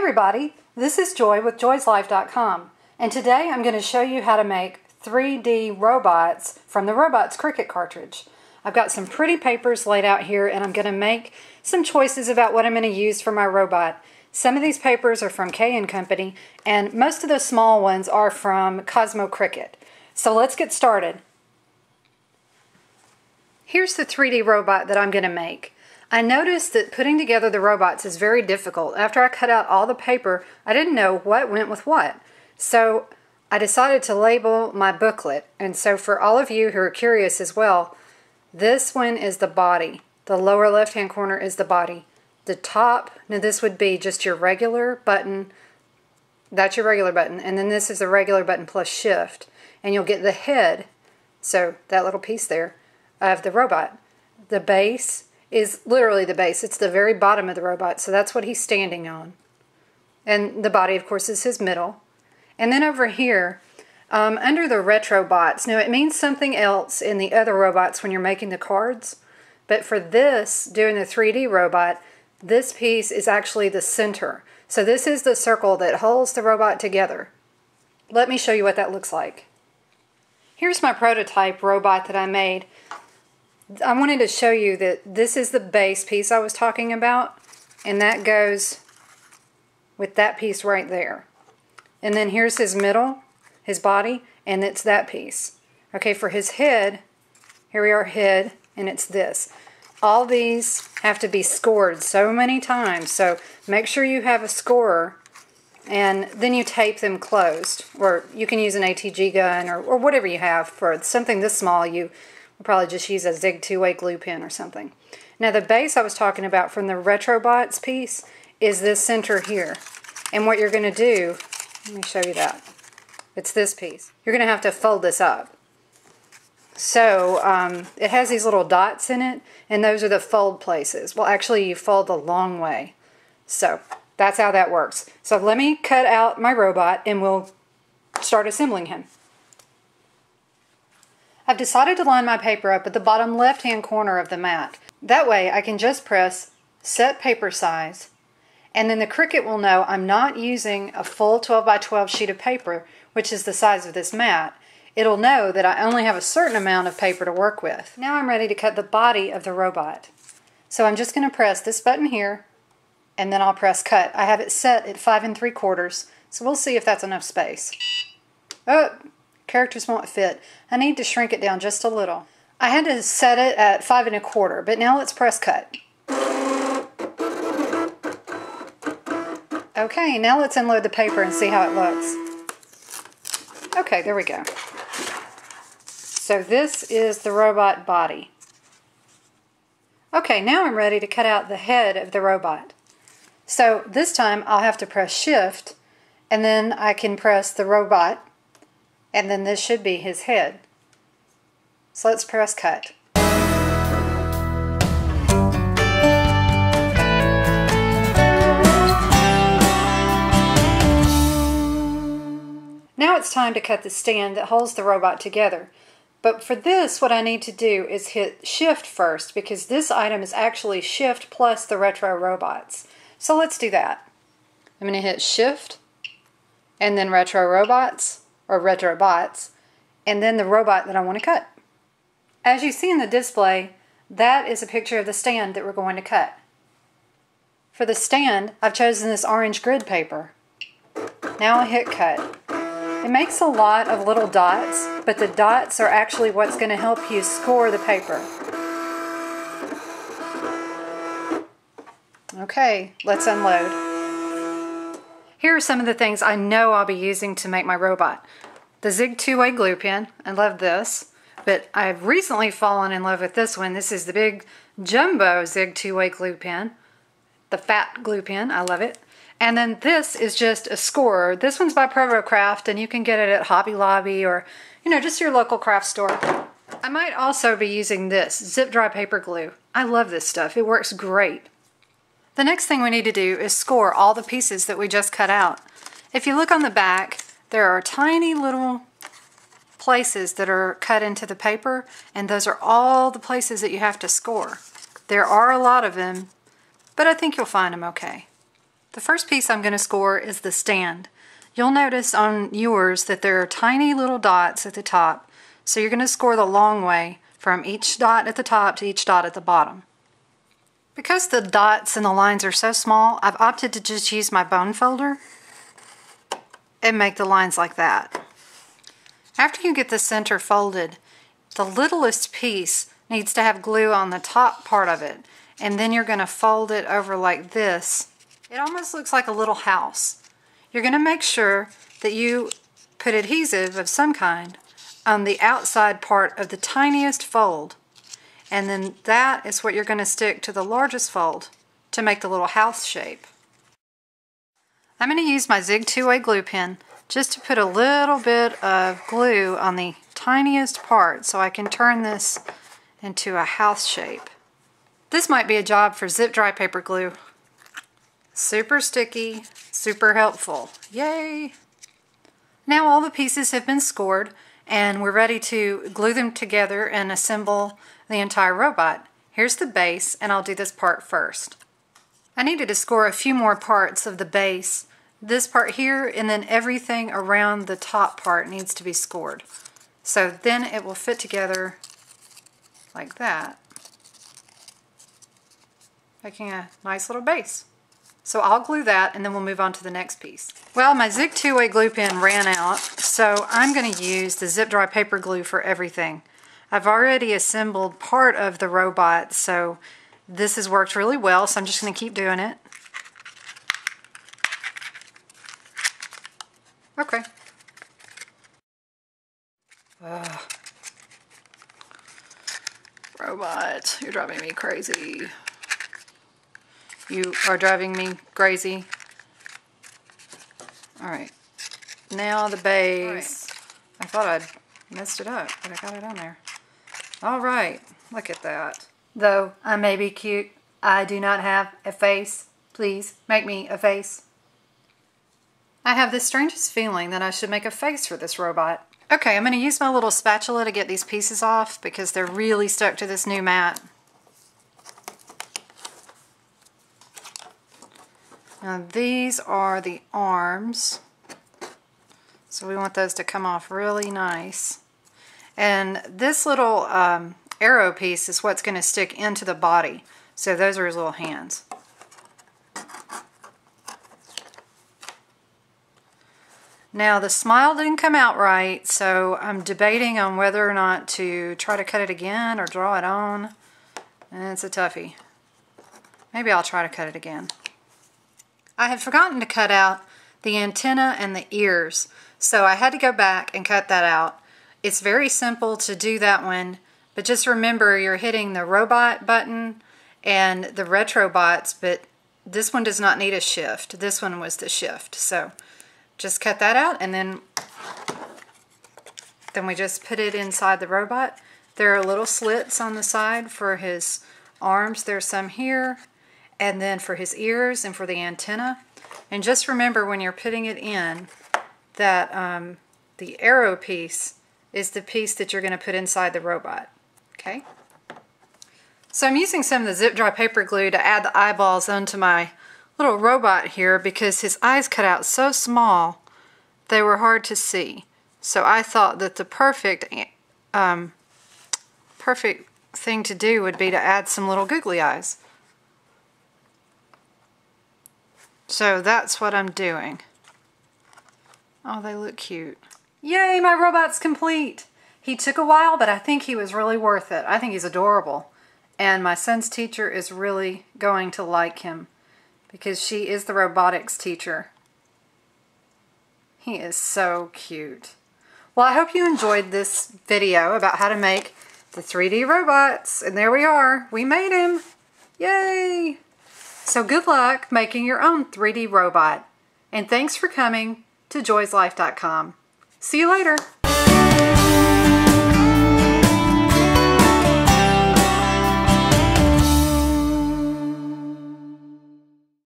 everybody, this is Joy with joyslife.com, and today I'm going to show you how to make 3D robots from the Robotz Cricut cartridge. I've got some pretty papers laid out here, and I'm going to make some choices about what I'm going to use for my robot. Some of these papers are from K & Company, and most of the small ones are from Cosmo Cricut. So let's get started. Here's the 3D robot that I'm going to make. I noticed that putting together the robots is very difficult. After I cut out all the paper, I didn't know what went with what. So I decided to label my booklet. And so for all of you who are curious as well, this one is the body. The lower left-hand corner is the body. The top, now this would be just your regular button. That's your regular button. And then this is the regular button plus shift. And you'll get the head, so that little piece there, of the robot. The base is literally the base. It's the very bottom of the robot, so that's what he's standing on. And the body, of course, is his middle. And then over here, under the Retrobots, now it means something else in the other robots when you're making the cards, but for this, doing the 3D robot, this piece is actually the center. So this is the circle that holds the robot together. Let me show you what that looks like. Here's my prototype robot that I made. I wanted to show you that this is the base piece I was talking about, and that goes with that piece right there. And then here's his middle, his body, and it's that piece. Okay, for his head, here we are, head, and it's this. All these have to be scored so many times, so make sure you have a scorer, and then you tape them closed. Or you can use an ATG gun or whatever you have. For something this small, you will probably just use a Zig 2-way glue pen or something. Now the base I was talking about from the Retrobots piece is this center here. And what you're going to do, let me show you that. It's this piece. You're going to have to fold this up. So it has these little dots in it, and those are the fold places. Well, actually you fold the long way. So that's how that works. So let me cut out my robot and we'll start assembling him. I've decided to line my paper up at the bottom left-hand corner of the mat. That way I can just press set paper size, and then the Cricut will know I'm not using a full 12 by 12 sheet of paper, which is the size of this mat. It'll know that I only have a certain amount of paper to work with. Now I'm ready to cut the body of the robot. So I'm just going to press this button here, and then I'll press cut. I have it set at 5 3/4, so we'll see if that's enough space. Oh! Characters won't fit. I need to shrink it down just a little. I had to set it at 5 1/4, but now let's press cut. Okay, now let's unload the paper and see how it looks. Okay, there we go. So this is the robot body. Okay, now I'm ready to cut out the head of the robot. So this time I'll have to press shift, and then I can press the robot, and then this should be his head. So let's press cut. Now it's time to cut the stand that holds the robot together. But for this, what I need to do is hit shift first, because this item is actually shift plus the Retro Robots. So let's do that. I'm going to hit shift, and then Retro Robots, or Retrobots, and then the robot that I want to cut. As you see in the display, that is a picture of the stand that we're going to cut. For the stand, I've chosen this orange grid paper. Now I hit cut. It makes a lot of little dots, but the dots are actually what's going to help you score the paper. Okay, let's unload. Here are some of the things I know I'll be using to make my robot. The Zig 2-way glue pen. I love this, but I've recently fallen in love with this one. This is the big jumbo Zig 2-way glue pen. The fat glue pen. I love it. And then this is just a scorer. This one's by ProvoCraft, and you can get it at Hobby Lobby or, just your local craft store. I might also be using this zip dry paper glue. I love this stuff. It works great. The next thing we need to do is score all the pieces that we just cut out. If you look on the back, there are tiny little places that are cut into the paper, and those are all the places that you have to score. There are a lot of them, but I think you'll find them okay. The first piece I'm going to score is the stand. You'll notice on yours that there are tiny little dots at the top, so you're going to score the long way from each dot at the top to each dot at the bottom. Because the dots and the lines are so small, I've opted to just use my bone folder and make the lines like that. After you get the center folded, the littlest piece needs to have glue on the top part of it, and then you're going to fold it over like this. It almost looks like a little house. You're going to make sure that you put adhesive of some kind on the outside part of the tiniest fold, and then that is what you're going to stick to the largest fold to make the little house shape. I'm going to use my Zig 2-way glue pen just to put a little bit of glue on the tiniest part so I can turn this into a house shape. This might be a job for zip dry paper glue. Super sticky, super helpful. Yay! Now all the pieces have been scored and we're ready to glue them together and assemble the entire robot. Here's the base, and I'll do this part first. I needed to score a few more parts of the base. This part here, and then everything around the top part needs to be scored. So then it will fit together like that, making a nice little base. So I'll glue that and then we'll move on to the next piece. Well, my Zig 2-way glue pen ran out, so I'm going to use the zip dry paper glue for everything. I've already assembled part of the robot, so this has worked really well, so I'm just going to keep doing it. Okay. Robot, you're driving me crazy. You are driving me crazy. Alright. Now the base. I thought I'd messed it up, but I got it on there. Alright, look at that. Though I may be cute, I do not have a face. Please make me a face. I have the strangest feeling that I should make a face for this robot. Okay, I'm going to use my little spatula to get these pieces off because they're really stuck to this new mat. Now these are the arms, so we want those to come off really nice. And this little arrow piece is what's going to stick into the body, so those are his little hands. Now the smile didn't come out right, so I'm debating on whether or not to try to cut it again or draw it on. And it's a toughie. Maybe I'll try to cut it again. I had forgotten to cut out the antenna and the ears, so I had to go back and cut that out. It's very simple to do that one, but just remember you're hitting the robot button and the Retrobots, but this one does not need a shift. This one was the shift, so just cut that out, and then we just put it inside the robot. There are little slits on the side for his arms. There's some here, and then for his ears and for the antenna. And just remember when you're putting it in that the arrow piece is the piece that you're going to put inside the robot. Okay? So I'm using some of the zip dry paper glue to add the eyeballs onto my little robot here because his eyes cut out so small they were hard to see. So I thought that the perfect thing to do would be to add some little googly eyes. So that's what I'm doing. Oh, they look cute. Yay, my robot's complete! He took a while, but I think he was really worth it. I think he's adorable. And my son's teacher is really going to like him because she is the robotics teacher. He is so cute. Well, I hope you enjoyed this video about how to make the 3D robots. And there we are. We made him. Yay! So good luck making your own 3D robot. And thanks for coming to joyslife.com. See you later.